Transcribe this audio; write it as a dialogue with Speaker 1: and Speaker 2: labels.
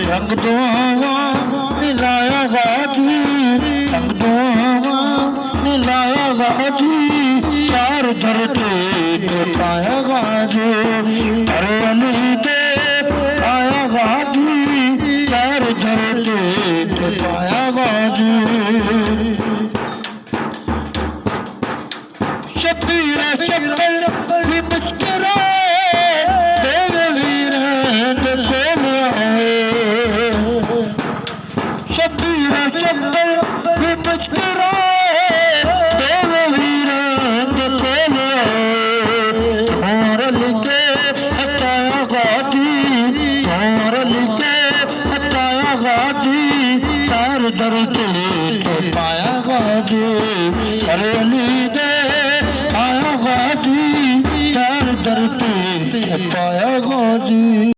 Speaker 1: रंग दुआवा मिलाया गाजी, रंग दुआवा मिलाया गाजी, चार धरते पाया गाजी, अरे अली दे आया गाजी, चार धरते पाया गाजी। शबीर शक्कर भी मुस्कुराए, देववीर कोल आए। शबीर शक्कर भी मुस्कुराए, देववीर कोल आए। और लिखे हटाया गाजी, और लिखे हटाया गाजी, तार दरते पाया गाजी, अरे अली दे आया गाजी, चार दरते पाया गाजी।